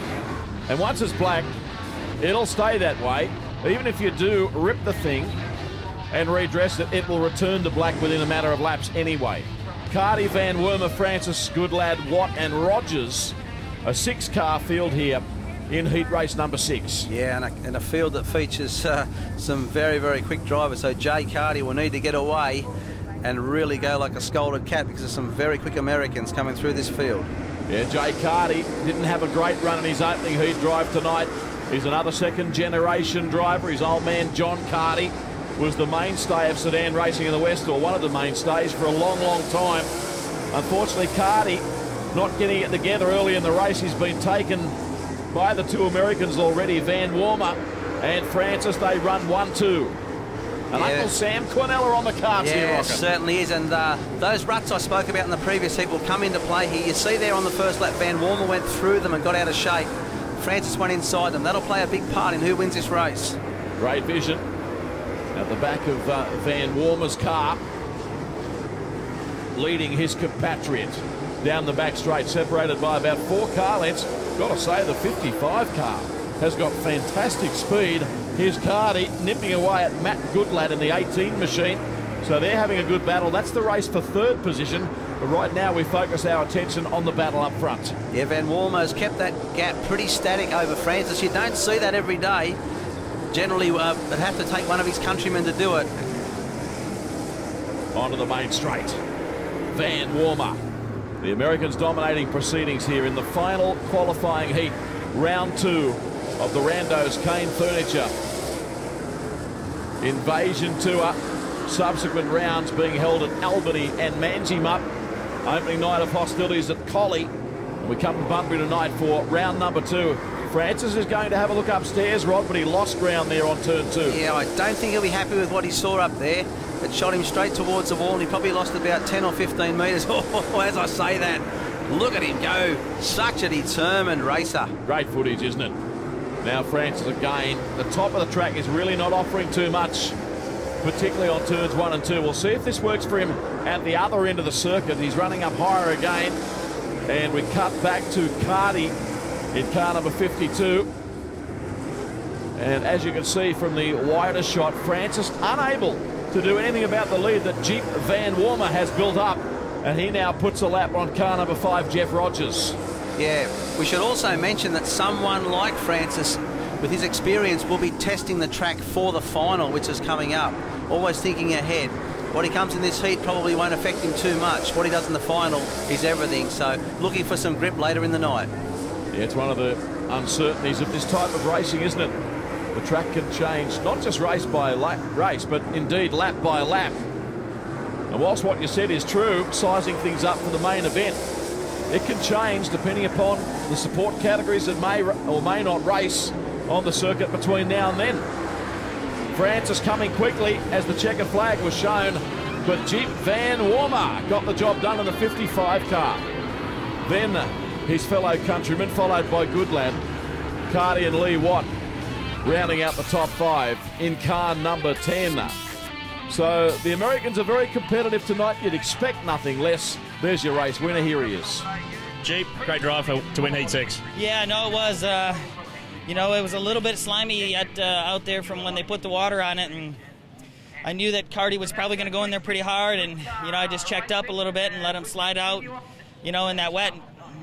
And once it's black, it'll stay that way. Even if you do rip the thing and redress it, it will return to black within a matter of laps anyway. Carty, Van Wormer, Francis, Goodlad, Watt and Rogers. A 6-car field here in heat race number 6. Yeah, and a field that features some very, very quick drivers. So Jay Carty will need to get away and really go like a scolded cat, because there's some very quick Americans coming through this field. Yeah, Jay Carty didn't have a great run in his opening heat drive tonight. He's another second-generation driver. His old man, John Carty, was the mainstay of sedan racing in the West, or one of the mainstays, for a long, long time. Unfortunately, Carty not getting it together early in the race. He's been taken by the 2 Americans already, Van Wormer and Francis. They run 1-2. And Uncle Sam Quinella on the cards here, Rocket. Yeah, certainly is. And those ruts I spoke about in the previous heat will come into play here. You see there on the first lap, Van Wormer went through them and got out of shape. Francis went inside them. That'll play a big part in who wins this race. Great vision at the back of Van Wormer's car, leading his compatriot down the back straight, separated by about 4 car lengths. Got to say, the 55 car has got fantastic speed. Here's Carty nipping away at Matt Goodlad in the 18 machine. So they're having a good battle. That's the race for 3rd position. But right now we focus our attention on the battle up front. Yeah, Van Wormer's kept that gap pretty static over Francis. You don't see that every day. Generally, they'd have to take one of his countrymen to do it. Onto the main straight. Van Wormer. The Americans dominating proceedings here in the final qualifying heat. Round 2 of the Randos Kane Furniture Invasion Tour. Subsequent rounds being held at Albany and Manjimup. Opening night of hostilities at Collie. And we come to Bunbury tonight for round number 2. Francis is going to have a look upstairs, Rod, but he lost ground there on turn 2. Yeah, I don't think he'll be happy with what he saw up there. It shot him straight towards the wall, and he probably lost about 10 or 15 metres. Oh, as I say that, look at him go. Such a determined racer. Great footage, isn't it? Now Francis again. The top of the track is really not offering too much, particularly on turns 1 and 2. We'll see if this works for him at the other end of the circuit. He's running up higher again. And we cut back to Carty in car number 52. And as you can see from the wider shot, Francis unable to do anything about the lead that Jeep Van Wormer has built up. And he now puts a lap on car number 5, Jeff Rogers. Yeah, we should also mention that someone like Francis, with his experience, will be testing the track for the final, which is coming up. Always thinking ahead. What he comes in this heat probably won't affect him too much. What he does in the final is everything. So looking for some grip later in the night. Yeah, it's one of the uncertainties of this type of racing, isn't it? The track can change, not just race by race, but indeed lap by lap. And whilst what you said is true, sizing things up for the main event, it can change depending upon the support categories that may or may not race on the circuit between now and then. Francis coming quickly as the checkered flag was shown, but Jeep Van Wormer got the job done in the 55 car. Then his fellow countrymen, followed by Goodlad, Carty and Lee Watt, rounding out the top 5 in car number 10. So the Americans are very competitive tonight. You'd expect nothing less. There's your race winner. Here he is. Jeep, great drive to win heat 6. Yeah, no, it was. You know, it was a little bit slimy out there from when they put the water on it, and I knew that Carty was probably going to go in there pretty hard, and you know, I just checked up a little bit and let him slide out, you know, in that wet.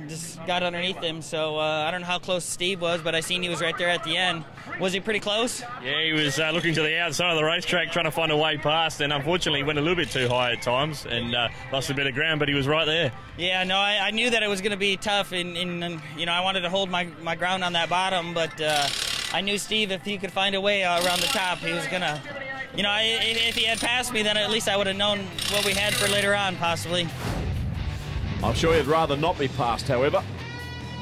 just got underneath him. So I don't know how close Steve was, but I seen he was right there at the end. Was he pretty close? Yeah, he was looking to the outside of the racetrack trying to find a way past, and unfortunately went a little bit too high at times and lost a bit of ground, but he was right there. Yeah, no, I knew that it was going to be tough, and I wanted to hold my ground on that bottom, but I knew Steve, if he could find a way around the top, he was going to, if he had passed me, then at least I would have known what we had for later on, possibly. I'm sure you'd rather not be passed, however.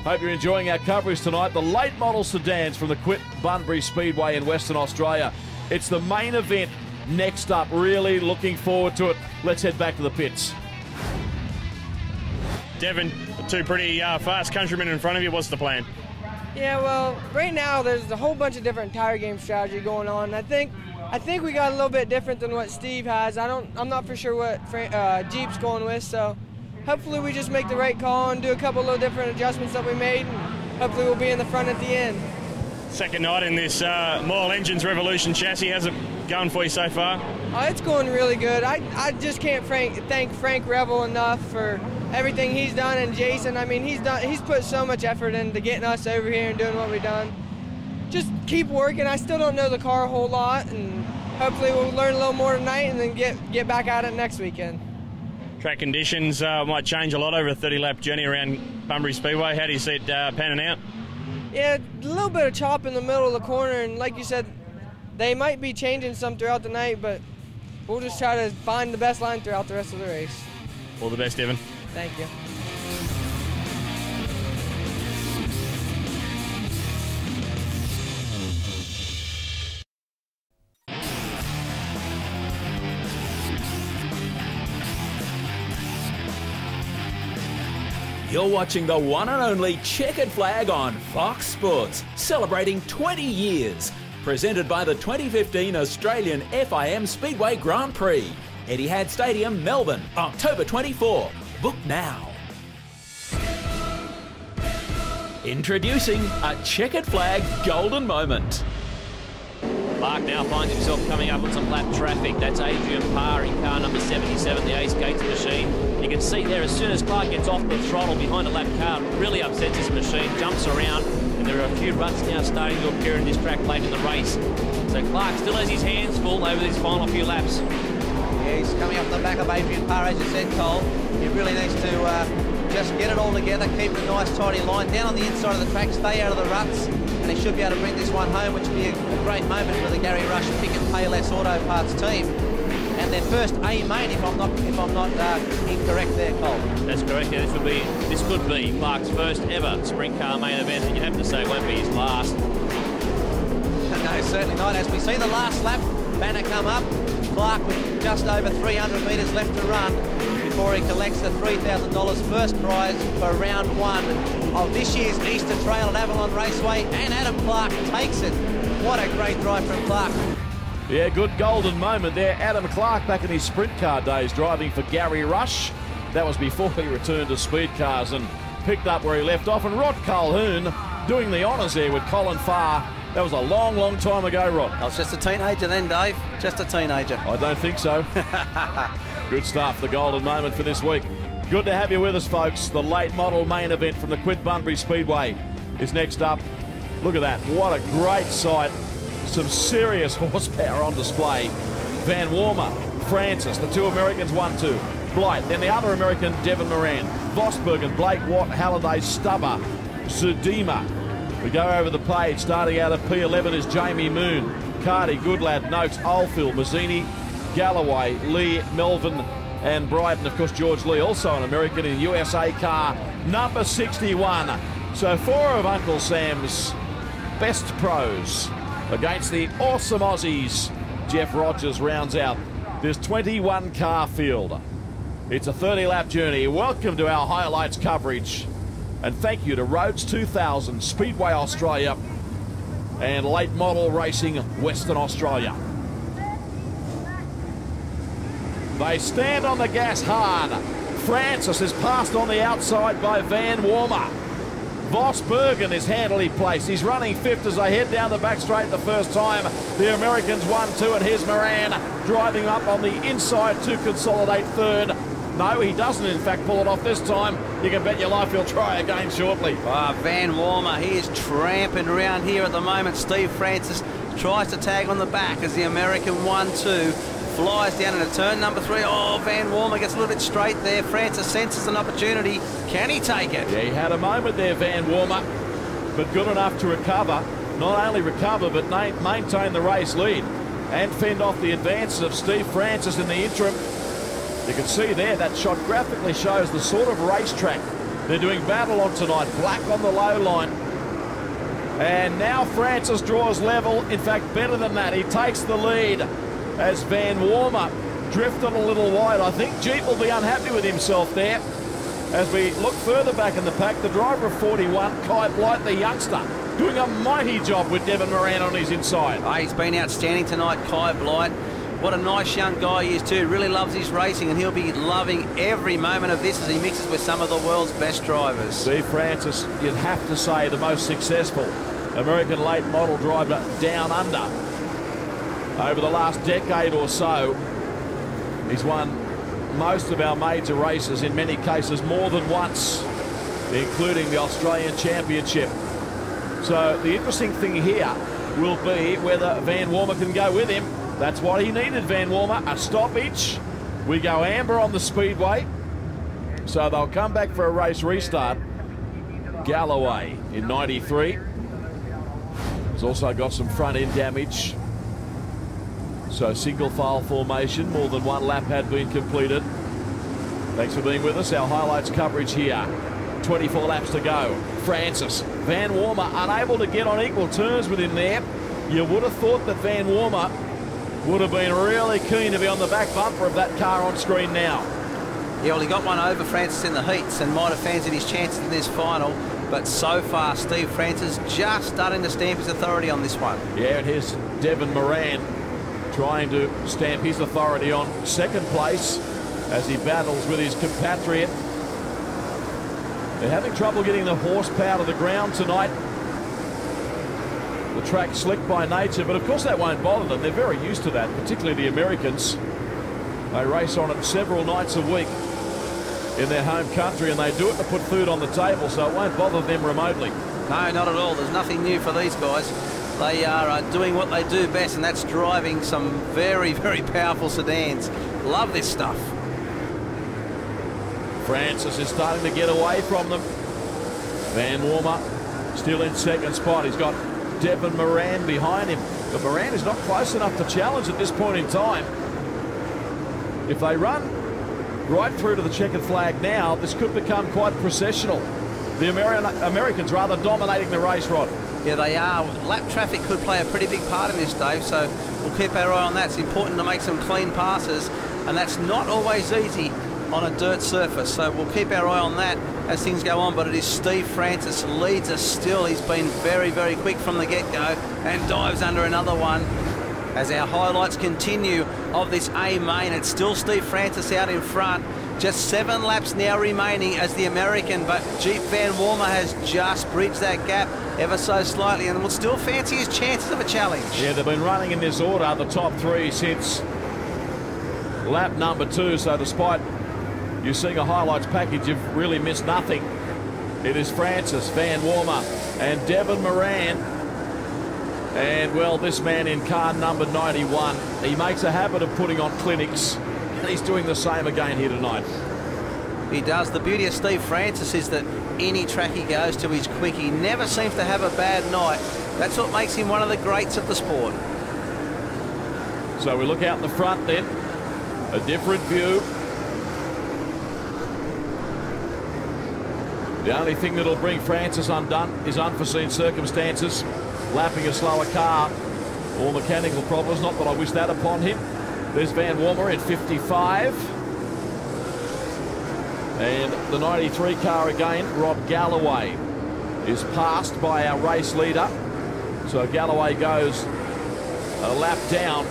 Hope you're enjoying our coverage tonight. The late model sedans from the Quint Bunbury Speedway in Western Australia. It's the main event next up. Really looking forward to it. Let's head back to the pits. Devon, two pretty fast countrymen in front of you. What's the plan? Yeah, well, right now there's a whole bunch of different tire game strategy going on. I think we got a little bit different than what Steve has. I'm not for sure what Jeep's going with, so hopefully we just make the right call and do a couple of different adjustments that we made, and hopefully we'll be in the front at the end. Second night in this Moyle Engines Revolution chassis. How's it going for you so far? It's going really good. I just can't thank Frank Revel enough for everything he's done, and Jason. I mean, he's put so much effort into getting us over here and doing what we've done. Just keep working. I still don't know the car a whole lot, and hopefully we'll learn a little more tonight and then get back at it next weekend. Track conditions might change a lot over a 30-lap journey around Bunbury Speedway. How do you see it panning out? Yeah, a little bit of chop in the middle of the corner, and like you said, they might be changing some throughout the night, but we'll just try to find the best line throughout the rest of the race. All the best, Evan. Thank you. You're watching the one and only Checkered Flag on Fox Sports, celebrating 20 years. Presented by the 2015 Australian FIM Speedway Grand Prix. Etihad Stadium, Melbourne, October 24. Book now. Introducing a Checkered Flag golden moment. Clark now finds himself coming up on some lap traffic. That's Adrian Parr in car number 77, the Ace Gates machine. You can see there, as soon as Clark gets off the throttle behind a lap car, really upsets his machine, jumps around, and there are a few ruts now starting to appear in this track late in the race. So Clark still has his hands full over these final few laps. Yeah, he's coming up the back of Adrian Parr, as you said, Cole. He really needs to just get it all together, keep a nice tidy line down on the inside of the track, stay out of the ruts, and he should be able to bring this one home, which will be a great moment for the Gary Rush Pick and Pay Less Auto Parts team. And their first A main, if I'm not incorrect there, Cole. That's correct. Yeah, this could be Clark's first ever sprint car main event, and you have to say it won't be his last. No, certainly not. As we see the last lap banner come up, Clark with just over 300 metres left to run before he collects the $3,000 first prize for round one of this year's Easter Trail at Avalon Raceway, and Adam Clark takes it. What a great drive from Clark. Yeah, good golden moment there. Adam Clark back in his sprint car days driving for Gary Rush. That was before he returned to speed cars and picked up where he left off. And Rod Calhoun doing the honours there with Colin Farr. That was a long, long time ago, Rod. I was just a teenager then, Dave. Just a teenager. I don't think so. Good stuff, the golden moment for this week. Good to have you with us, folks. The late model main event from the Quint Bunbury Speedway is next up. Look at that. What a great sight. Some serious horsepower on display. Van Warmer, Francis, the two Americans, 1-2. Blight, then the other American, Devon Moran. Vosbergen, Blake Watt, Halliday, Stubber, Zudima. We go over the page. Starting out at P11 is Jamie Moon, Cardi, Goodlad, Noakes, Oldfield, Mazzini, Galloway, Lee, Melvin, and Bryden. Of course, George Lee, also an American in USA car number 61. So 4 of Uncle Sam's best pros against the awesome Aussies. Jeff Rogers rounds out this 21 car field. It's a 30-lap journey. Welcome to our highlights coverage. And thank you to Rhodes 2000, Speedway Australia, and Late Model Racing Western Australia. They stand on the gas hard. Francis is passed on the outside by Van Warmer. Vosbergen is handily placed. He's running 5th as they head down the back straight the first time. The Americans 1-2, and here's Moran driving up on the inside to consolidate 3rd. No, he doesn't in fact pull it off this time. You can bet your life he'll try again shortly. Van Warmer, he is tramping around here at the moment. Steve Francis tries to tag on the back as the American 1-2 flies down into turn number 3. Oh, Van Warmer gets a little bit straight there. Francis senses an opportunity. Can he take it? Yeah, he had a moment there, Van Warmer, but good enough to recover. Not only recover, but maintain the race lead and fend off the advances of Steve Francis in the interim. You can see there, that shot graphically shows the sort of racetrack they're doing battle on tonight. Black on the low line. And now Francis draws level. In fact, better than that. He takes the lead as Van Warmer drifted a little wide. I think Jeep will be unhappy with himself there. As we look further back in the pack, the driver of 41, Kai Blight, the youngster, doing a mighty job with Devon Moran on his inside. He's been outstanding tonight, Kai Blight. What a nice young guy he is too. Really loves his racing, and he'll be loving every moment of this as he mixes with some of the world's best drivers. Steve Francis, you'd have to say, the most successful American late model driver down under over the last decade or so. He's won most of our major races, in many cases more than once, including the Australian Championship. So the interesting thing here will be whether Van Warmer can go with him. That's what he needed, Van Warmer, a stoppage. We go amber on the speedway, so they'll come back for a race restart. Galloway in 93. He's also got some front end damage. So single file formation, more than one lap had been completed. Thanks for being with us. Our highlights coverage here. 24 laps to go. Francis, Van Warmer unable to get on equal terms with him there. You would have thought that Van Warmer would have been really keen to be on the back bumper of that car on screen now. Yeah, well, he got one over Francis in the heats and might have fancied his chances in this final. But so far, Steve Francis just starting to stamp his authority on this one. Yeah, and here's Devon Moran trying to stamp his authority on second place as he battles with his compatriot. They're having trouble getting the horsepower to the ground tonight. The track's slick by nature, but of course that won't bother them. They're very used to that, particularly the Americans. They race on it several nights a week in their home country, and they do it to put food on the table, so it won't bother them remotely. No, not at all. There's nothing new for these guys. They are doing what they do best, and that's driving some very, very powerful sedans. Love this stuff. Francis is starting to get away from them. Van Warmer still in second spot. He's got Devon Moran behind him, but Moran is not close enough to challenge at this point in time. If they run right through to the checkered flag now, this could become quite processional. The Americans rather dominating the race, Rod. Yeah, they are. Lap traffic could play a pretty big part in this, Dave, so we'll keep our eye on that. It's important to make some clean passes, and that's not always easy on a dirt surface, so we'll keep our eye on that as things go on. But it is Steve Francis leads us still. He's been very, very quick from the get-go and dives under another one. As our highlights continue of this A main, it's still Steve Francis out in front. Just 7 laps now remaining as the American, but Jeep Van Warmer has just bridged that gap ever so slightly and will still fancy his chances of a challenge. Yeah, they've been running in this order, the top 3, since lap number 2, so despite you seeing a highlights package, you've really missed nothing. It is Francis, Van Warmer and Devon Moran. And, well, this man in car number 91, he makes a habit of putting on clinics, and he's doing the same again here tonight. He does. The beauty of Steve Francis is that any track he goes to, he's quick. He never seems to have a bad night. That's what makes him one of the greats of the sport. So we look out in the front then, a different view. The only thing that'll bring Francis undone is unforeseen circumstances, lapping a slower car or mechanical problems. Not that I wish that upon him. There's Van Warmer in 55. And the 93 car again, Rob Galloway, is passed by our race leader. So Galloway goes a lap down.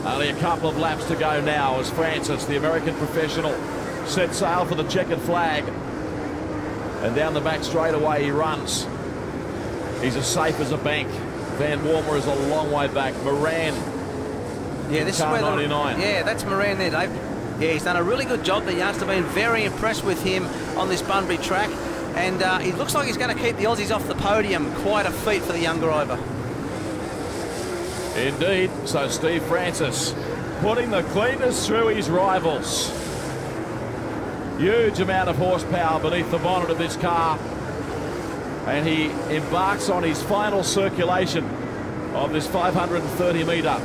Only a couple of laps to go now as Francis, the American professional, set sail for the checkered flag. And down the back straightaway he runs. He's as safe as a bank. Van Warmer is a long way back. Moran Yeah, this is car where 99. Yeah, that's Moran there, Dave. Yeah, he's done a really good job. The youngster been very impressed with him on this Bunbury track, and he looks like he's going to keep the Aussies off the podium. Quite a feat for the young driver. Indeed. So Steve Francis putting the cleaners through his rivals. Huge amount of horsepower beneath the bonnet of this car, and he embarks on his final circulation of this 530-metre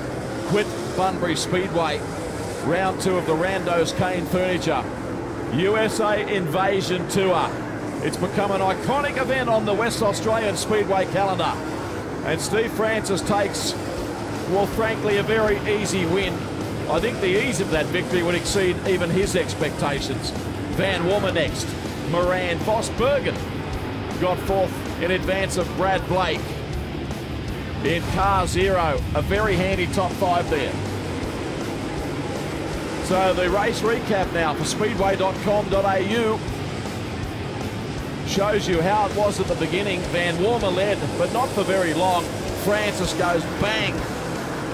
Quit Bunbury Speedway, round 2 of the Randos Kane Furniture USA Invasion Tour. It's become an iconic event on the West Australian Speedway calendar, and Steve Francis takes, well, frankly, a very easy win. I think the ease of that victory would exceed even his expectations. Van Wormer next. Moran. Vos Bergen got 4th in advance of Brad Blake. In car 0, a very handy top 5 there. So the race recap now for speedway.com.au shows you how it was at the beginning. Van Wormer led, but not for very long. Francis goes bang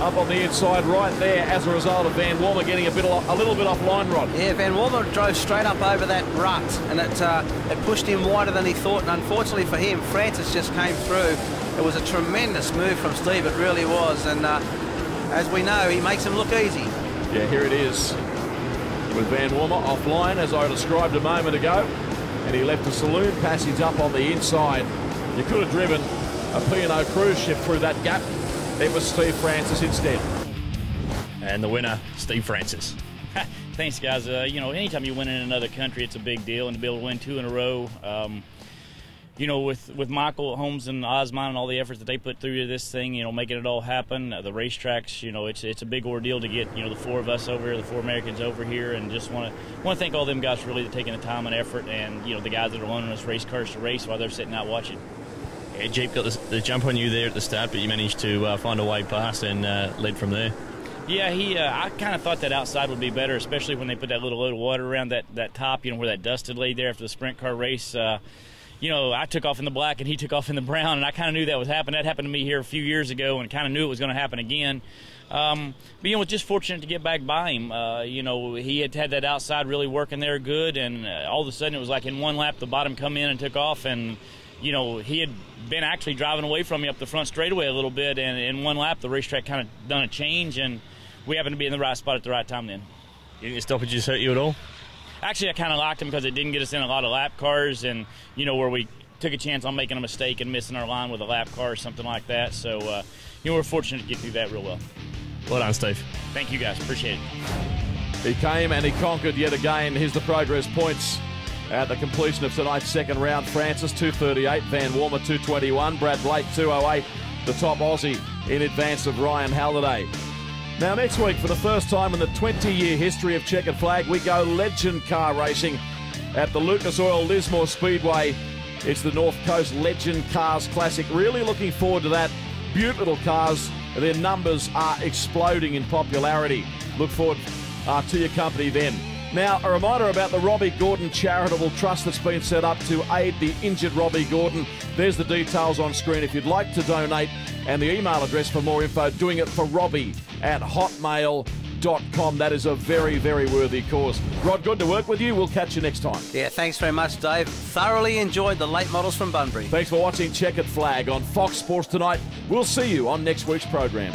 up on the inside right there as a result of Van Wormer getting a little bit off line, Rod. Yeah, Van Wormer drove straight up over that rut, and it pushed him wider than he thought, and unfortunately for him, Francis just came through. It was a tremendous move from Steve, it really was, and as we know, he makes him look easy. Yeah, here it is with Van Wormer offline, as I described a moment ago, and he left a saloon passage up on the inside. You could have driven a P&O cruise ship through that gap. It was Steve Francis instead. And the winner, Steve Francis. Thanks, guys. You know, anytime you win in another country, it's a big deal, and to be able to win 2 in a row, you know, with Michael Holmes and Osman and all the efforts that they put through to this thing, you know, making it all happen, the racetracks, you know, it's a big ordeal to get, you know, the 4 of us over here, the 4 Americans over here, and just want to thank all them guys for really taking the time and effort, and, you know, the guys that are loaning us race cars to race while they're sitting out watching. Yeah, Jeep got the jump on you there at the start, but you managed to find a way past and led from there. Yeah, I kind of thought that outside would be better, especially when they put that little load of water around that top, you know, where that dust had laid there after the sprint car race. You know, I took off in the black and he took off in the brown, and I kind of knew that was happening. That happened to me here a few years ago, and kind of knew it was going to happen again. But, you know, just fortunate to get back by him. You know, he had that outside really working there good, and all of a sudden it was like in one lap the bottom come in and took off, and, you know, he had been actually driving away from me up the front straightaway a little bit, and in one lap the racetrack kind of done a change, and we happened to be in the right spot at the right time then. You think the stoppages hurt you at all? Actually, I kind of liked him because it didn't get us in a lot of lap cars, and, you know, where we took a chance on making a mistake and missing our line with a lap car or something like that. So, you know, we're fortunate to get through that real well. Well done, Steve. Thank you, guys. Appreciate it. He came and he conquered yet again. Here's the progress points at the completion of tonight's second round. Francis, 2:38. Van Wormer, 2:21. Brad Blake, 2:08. The top Aussie in advance of Ryan Halliday. Now, next week, for the first time in the 20-year history of Checkered Flag, we go legend car racing at the Lucas Oil Lismore Speedway. It's the North Coast Legend Cars Classic. Really looking forward to that. Beaut little cars. Their numbers are exploding in popularity. Look forward to your company then. Now, a reminder about the Robbie Gordon Charitable Trust that's been set up to aid the injured Robbie Gordon. There's the details on screen if you'd like to donate, and the email address for more info, doing it for Robbie@hotmail.com. That is a very, very worthy cause. Rod, good to work with you. We'll catch you next time. Yeah, thanks very much, Dave. Thoroughly enjoyed the late models from Bunbury. Thanks for watching Checkered Flag on Fox Sports tonight. We'll see you on next week's program.